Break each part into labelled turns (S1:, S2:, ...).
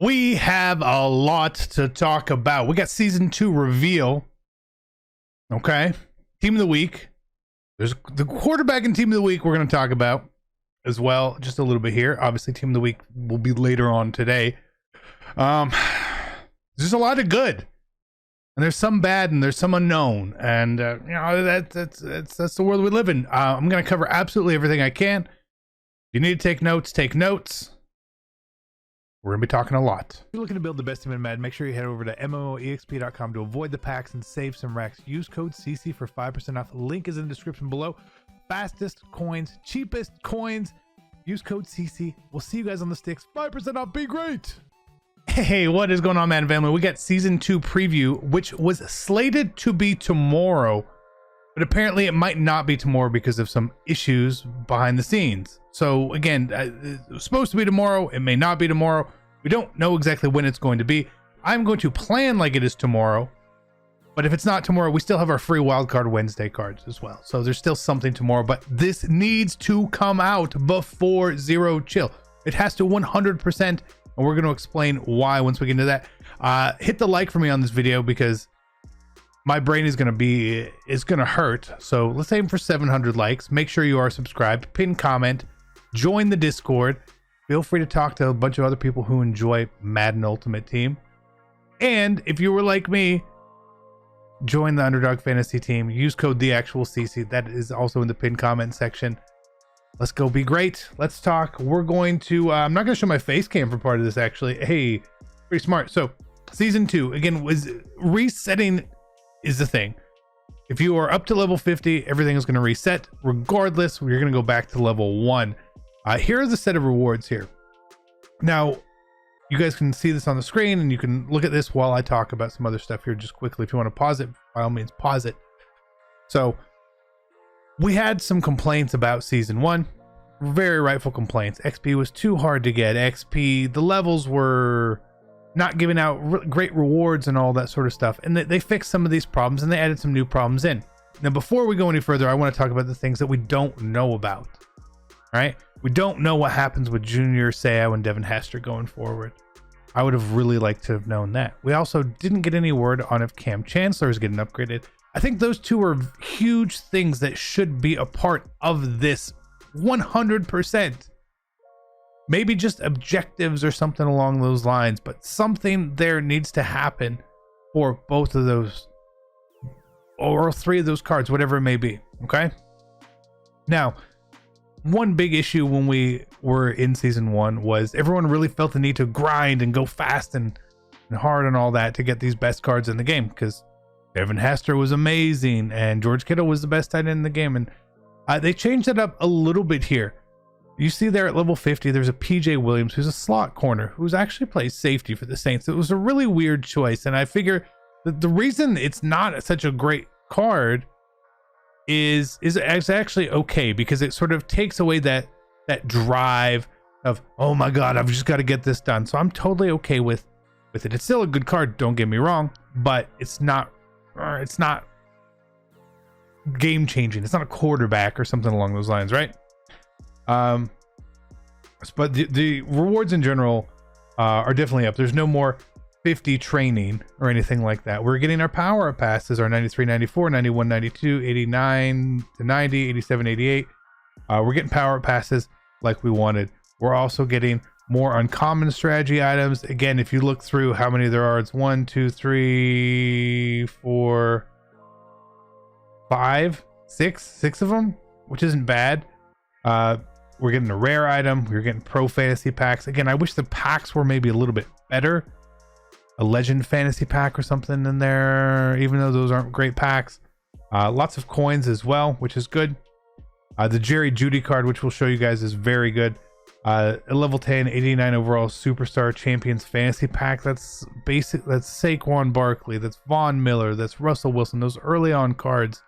S1: We have a lot to talk about. We got season 2 reveal. Okay. Team of the week. There's the quarterback and team of the week we're going to talk about as well. Just a little bit here. Obviously, team of the week will be later on today. There's a lot of good. And there's some bad and there's some unknown. And, you know, that's the world we live in. I'm going to cover absolutely everything I can. If you need to take notes, take notes. We're going to be talking a lot. If you're looking to build the best team in Madden, make sure you head over to MMOEXP.com to avoid the packs and save some racks. Use code CC for 5% off. The link is in the description below. Fastest coins, cheapest coins. Use code CC. We'll see you guys on the sticks. 5% off. Be great. Hey, what is going on, Madden family? We got season 2 preview, which was slated to be tomorrow, but apparently it might not be tomorrow because of some issues behind the scenes. So again, it was supposed to be tomorrow. It may not be tomorrow. We don't know exactly when it's going to be. I'm going to plan like it is tomorrow, but if it's not tomorrow, we still have our free wildcard Wednesday cards as well. So there's still something tomorrow, but this needs to come out before Zero Chill. It has to 100%, and we're going to explain why once we get into that. Hit the like for me on this video because my brain is going to hurt. So let's aim for 700 likes. Make sure you are subscribed, pin comment, join the Discord. Feel free to talk to a bunch of other people who enjoy Madden Ultimate Team. And if you were like me, join the Underdog Fantasy team. Use code TheActualCC. That is also in the pinned comment section. Let's go be great. Let's talk. We're going to, I'm not going to show my face cam for part of this actually. Hey, pretty smart. So season 2, again, was resetting is the thing. If you are up to level 50, everything is going to reset. Regardless, you're going to go back to level 1. Here is a set of rewards here. Now, you guys can see this on the screen and you can look at this while I talk about some other stuff here just quickly. If you want to pause it, by all means, pause it. So we had some complaints about season 1, very rightful complaints. XP was too hard to get. XP, the levels were not giving out great rewards and all that sort of stuff. And they fixed some of these problems and they added some new problems in. Now, before we go any further, I want to talk about the things that we don't know about, right? We don't know what happens with Junior Seau and Devin Hester going forward. I would have really liked to have known that. We also didn't get any word on if Cam Chancellor is getting upgraded. I think those two are huge things that should be a part of this 100%. Maybe just objectives or something along those lines, but something there needs to happen for both of those or 3 of those cards, whatever it may be. Okay. Now, one big issue when we were in season 1 was everyone really felt the need to grind and go fast and hard and all that to get these best cards in the game, because Devin Hester was amazing and George Kittle was the best tight end in the game. And they changed it up a little bit here. You see there at level 50, there's a PJ Williams who's a slot corner who's actually plays safety for the Saints. It was a really weird choice. And I figure that the reason it's not such a great card is actually okay, because it sort of takes away that drive of, oh my God, I've just got to get this done. So I'm totally okay with it. It's still a good card, don't get me wrong, but it's not game changing. It's not a quarterback or something along those lines, right? But the rewards in general are definitely up. There's no more 50 training or anything like that. We're getting our power up passes, our 93, 94, 91, 92, 89 to 90, 87, 88. We're getting power up passes like we wanted. We're also getting more uncommon strategy items. Again, if you look through how many there are, it's 1, 2, 3, 4, 5, 6 of them, which isn't bad. We're getting a rare item. We're getting pro fantasy packs. Again, I wish the packs were maybe a little bit better. A legend fantasy pack or something in there, even though those aren't great packs. Lots of coins as well, which is good. The Jerry Jeudy card, which we'll show you guys, is very good. A level 10, 89 overall superstar champions fantasy pack. That's basic. That's Saquon Barkley. That's Von Miller. That's Russell Wilson. Those early on cards.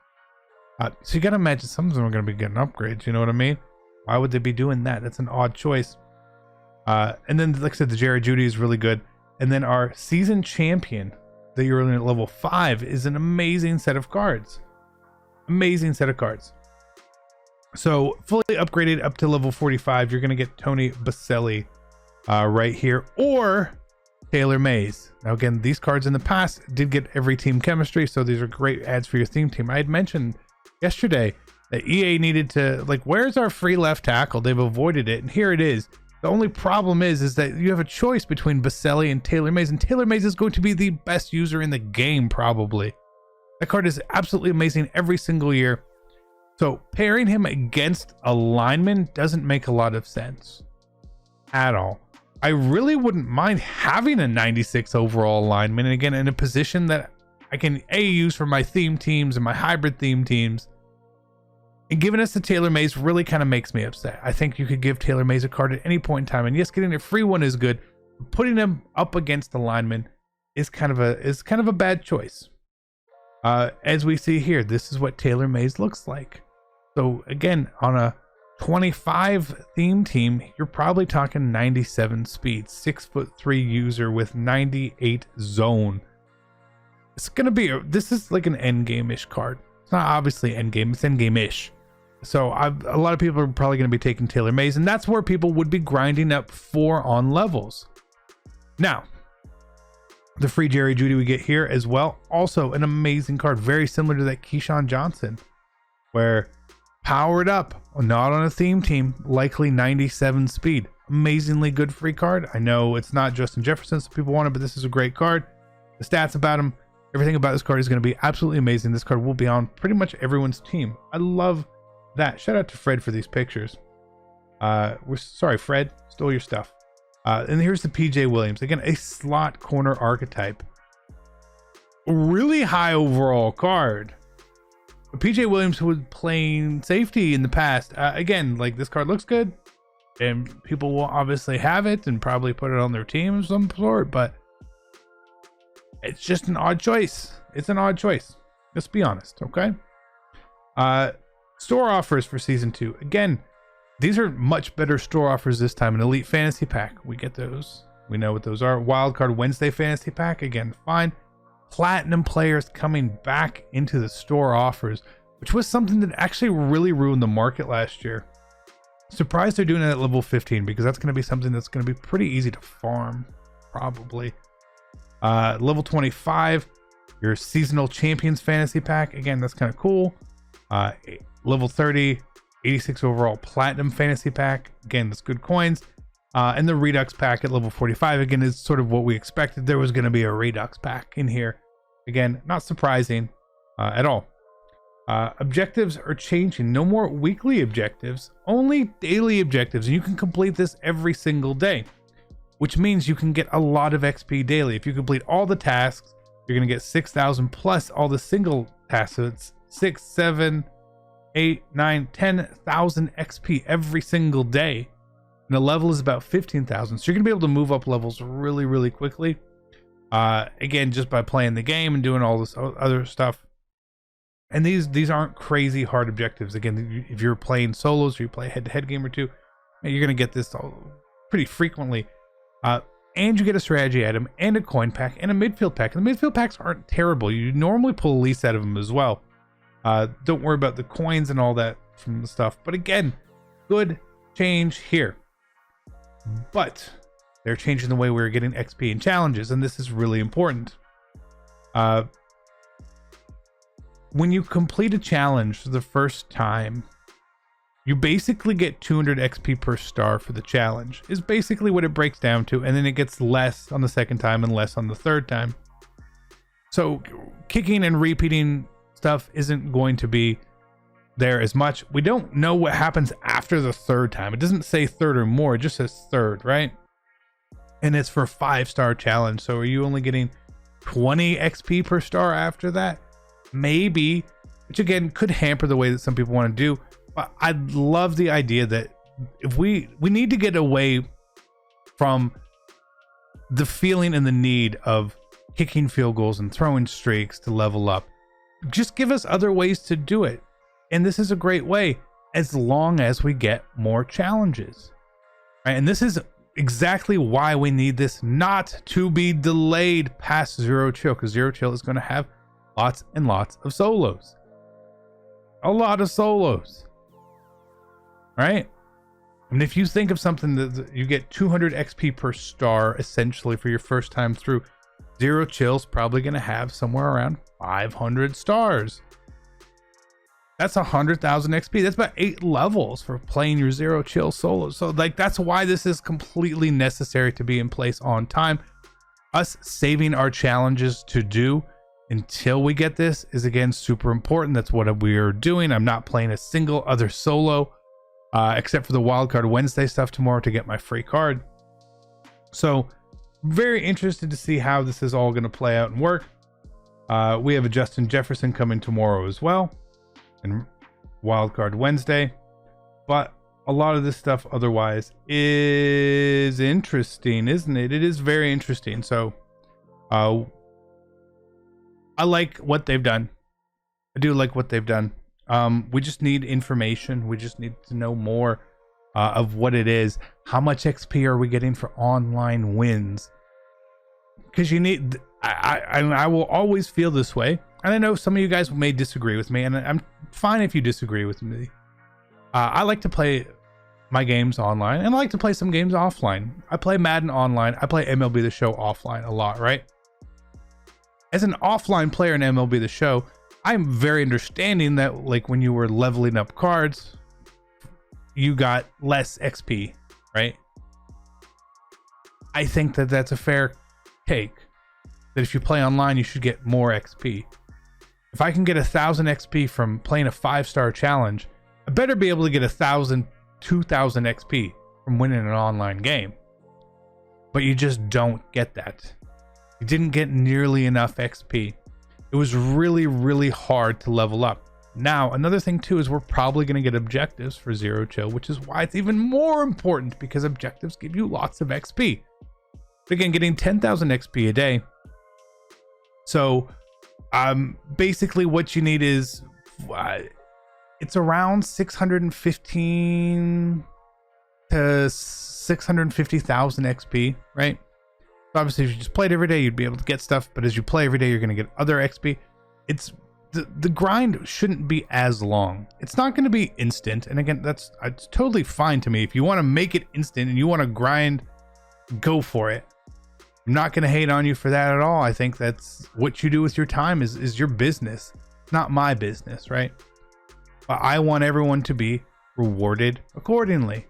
S1: So you got to imagine some of them are going to be getting upgrades. You know what I mean? Why would they be doing that? That's an odd choice. And then, like I said, the Jerry Jeudy is really good. And then our season champion that you're in at level 5 is an amazing set of cards. Amazing set of cards. So fully upgraded up to level 45, you're going to get Tony Baselli right here. Or Taylor Mays. Now again, these cards in the past did get every team chemistry, so these are great ads for your theme team. I had mentioned yesterday that EA needed to, like, where's our free left tackle? They've avoided it, and here it is. The only problem is that you have a choice between Baselli and Taylor Mays, and Taylor Mays is going to be the best user in the game, probably. That card is absolutely amazing every single year. So pairing him against a lineman doesn't make a lot of sense at all. I really wouldn't mind having a 96 overall lineman, and again, in a position that I can use for my theme teams and my hybrid theme teams. And giving us the Taylor Mays really kind of makes me upset. I think you could give Taylor Mays a card at any point in time, and yes, getting a free one is good. But putting him up against the lineman is kind of a bad choice. As we see here, this is what Taylor Mays looks like. So again, on a 25 theme team, you're probably talking 97 speed, 6'3" user with 98 zone. It's gonna be this is like an end game-ish card. It's not obviously end game, it's end game-ish. So a lot of people are probably going to be taking Taylor Mays, and that's where people would be grinding up 4 on levels. Now, the free Jerry Jeudy we get here as well, also an amazing card, very similar to that Keyshawn Johnson, where powered up, not on a theme team, likely 97 speed. Amazingly good free card. I know it's not Justin Jefferson, so people want it, but this is a great card. The stats about him, everything about this card is going to be absolutely amazing. This card will be on pretty much everyone's team. I love that. Shout out to Fred for these pictures. We're sorry, Fred, stole your stuff. And here's the PJ Williams, again, a slot corner archetype. Really high overall card. But PJ Williams was playing safety in the past. Again, like, this card looks good, and people will obviously have it and probably put it on their team of some sort, but it's just an odd choice. It's an odd choice. Let's be honest, okay? Store offers for season 2. Again, these are much better store offers this time. An elite fantasy pack, we get those. We know what those are. Wildcard Wednesday fantasy pack, again, fine. Platinum players coming back into the store offers, which was something that actually really ruined the market last year. Surprised they're doing it at level 15, because that's going to be something that's going to be pretty easy to farm, probably. Level 25, your seasonal champions fantasy pack, again, that's kind of cool. Level 30, 86 overall platinum fantasy pack, again, that's good coins. And the Redux pack at level 45, again, is sort of what we expected. There was going to be a Redux pack in here. Again, not surprising at all. Objectives are changing. No more weekly objectives, only daily objectives. And you can complete this every single day, which means you can get a lot of XP daily. If you complete all the tasks, you're going to get 6,000 plus all the single tasks. So it's 6, 7, 8, 9, 10,000 XP every single day. And the level is about 15,000. So you're gonna be able to move up levels really, really quickly. Again, just by playing the game and doing all this other stuff. And these aren't crazy hard objectives. Again, if you're playing solos or you play head-to-head game or two, you're gonna get this pretty frequently. And you get a strategy item and a coin pack and a midfield pack. And the midfield packs aren't terrible. You normally pull a lease out of them as well. Don't worry about the coins and all that from the stuff. But again, good change here. But they're changing the way we're getting XP and challenges, and this is really important. When you complete a challenge for the first time, you basically get 200 XP per star for the challenge, is basically what it breaks down to, and then it gets less on the second time and less on the third time. So kicking and repeating stuff isn't going to be there as much. We don't know what happens after the third time. It doesn't say third or more, it just says third, right? And it's for 5-star challenge. So are you only getting 20 XP per star after that? Maybe, which again could hamper the way that some people want to do. But I love the idea that if we need to get away from the feeling and the need of kicking field goals and throwing streaks to level up. Just give us other ways to do it. And this is a great way, as long as we get more challenges. Right? And this is exactly why we need this not to be delayed past Zero Chill, because Zero Chill is going to have lots and lots of solos. A lot of solos. Right? I mean, if you think of something that you get 200 XP per star, essentially, for your first time through, Zero Chill's probably going to have somewhere around 500 stars. That's 100,000 XP. That's about 8 levels for playing your Zero Chill solo. So, like, that's why this is completely necessary to be in place on time. Us saving our challenges to do until we get this is, again, super important. That's what we're doing. I'm not playing a single other solo, except for the Wildcard Wednesday stuff tomorrow to get my free card. So, very interested to see how this is all going to play out and work. We have a Justin Jefferson coming tomorrow as well, and Wildcard Wednesday. But a lot of this stuff otherwise is interesting, isn't it? It is very interesting. So, I like what they've done. I do like what they've done. We just need information. We just need to know more of what it is. How much XP are we getting for online wins? Because you need, I will always feel this way. And I know some of you guys may disagree with me, and I'm fine if you disagree with me. I like to play my games online, and I like to play some games offline. I play Madden online. I play MLB The Show offline a lot, right? As an offline player in MLB The Show, I'm very understanding that, like, when you were leveling up cards, you got less XP, right? I think that that's a fair take. That if you play online, you should get more XP. If I can get 1,000 XP from playing a 5-star challenge, I better be able to get 1,000, 2,000 XP from winning an online game. But you just don't get that. You didn't get nearly enough XP. It was really, really hard to level up. Now, another thing too is we're probably going to get objectives for Zero Chill, which is why it's even more important, because objectives give you lots of XP. But again, getting 10,000 XP a day. So, basically what you need is, it's around 615 to 650,000 XP, right? Obviously, if you just played every day, you'd be able to get stuff, but as you play every day, you're going to get other XP. It's the grind shouldn't be as long. It's not going to be instant, and again, it's totally fine to me. If you want to make it instant and you want to grind, go for it. I'm not going to hate on you for that at all. I think that's what you do with your time is your business, not my business, right? But I want everyone to be rewarded accordingly.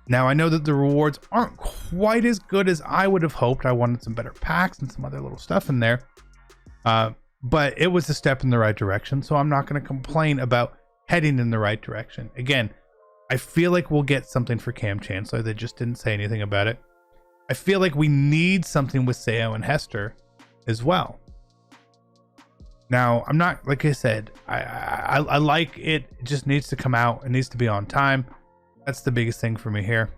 S1: Now, I know that the rewards aren't quite as good as I would have hoped. I wanted some better packs and some other little stuff in there. But it was a step in the right direction, so I'm not going to complain about heading in the right direction. Again, I feel like we'll get something for Cam Chancellor. They just didn't say anything about it. I feel like we need something with Seo and Hester as well. Now, I'm not, like I said, I like it. It just needs to come out. It needs to be on time. That's the biggest thing for me here.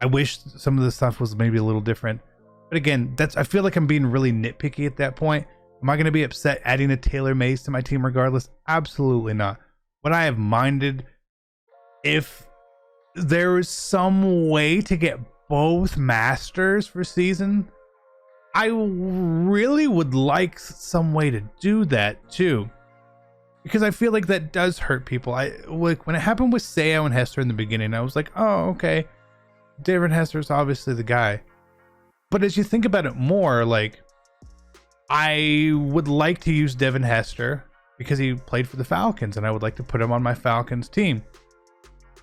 S1: I wish some of the stuff was maybe a little different. But again, I feel like I'm being really nitpicky at that point. Am I going to be upset adding a Taylor Mays to my team regardless? Absolutely not. Would I have minded if there was some way to get both masters for season? I really would like some way to do that too, because I feel like that does hurt people. Like when it happened with Seo and Hester in the beginning, I was like, oh, okay, David Hester is obviously the guy. But as you think about it more, like, I would like to use Devin Hester because he played for the Falcons, and I would like to put him on my Falcons team,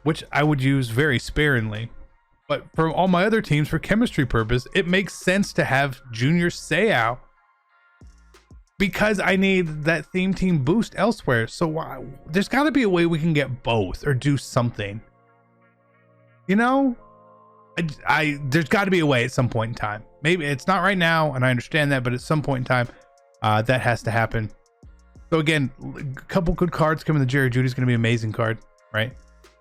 S1: which I would use very sparingly. But for all my other teams, for chemistry purpose, it makes sense to have Junior Seau because I need that theme team boost elsewhere. So there's got to be a way we can get both or do something. You know, there's got to be a way at some point in time. Maybe it's not right now, and I understand that, but at some point in time, that has to happen. So again, a couple good cards coming. The Jerry Judy's going to be an amazing card, right?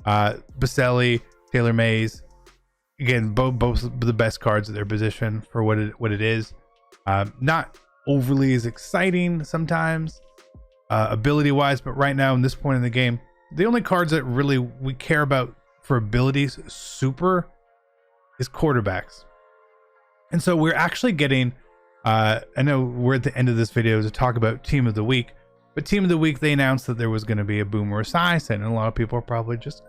S1: Baselli, Taylor Mays. Again, both the best cards at their position for what it is. Not overly as exciting sometimes, ability wise, but right now in this point in the game, the only cards that really we care about for abilities super is quarterbacks. And so we're actually getting, I know we're at the end of this video to talk about Team of the Week, but Team of the Week, they announced that there was going to be a Boomer Esiason, and a lot of people are probably just,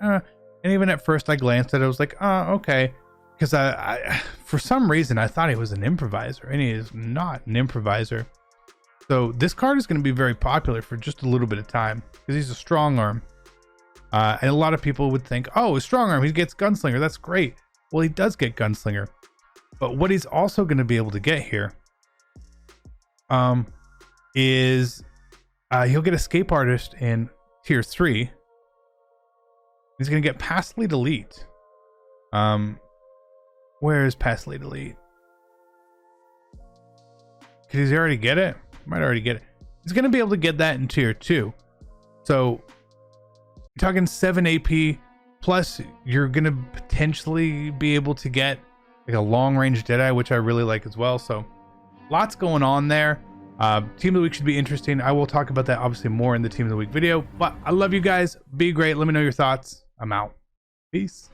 S1: And even at first I glanced at it, I was like, oh, okay. Because I for some reason, I thought he was an improviser, and he is not an improviser. So this card is going to be very popular for just a little bit of time because he's a strong arm. And a lot of people would think, oh, a strong arm, he gets gunslinger. That's great. Well, he does get gunslinger. But what he's also going to be able to get here is he'll get escape artist in tier 3. He's going to get pass lead elite. Where is pass lead elite? Could he already get it? Might already get it. He's going to be able to get that in tier 2. So you're talking 7 AP, plus you're going to potentially be able to get like a long range Deadeye, which I really like as well. So lots going on there. Team of the week should be interesting. I will talk about that obviously more in the team of the week video, but I love you guys. Be great. Let me know your thoughts. I'm out. Peace.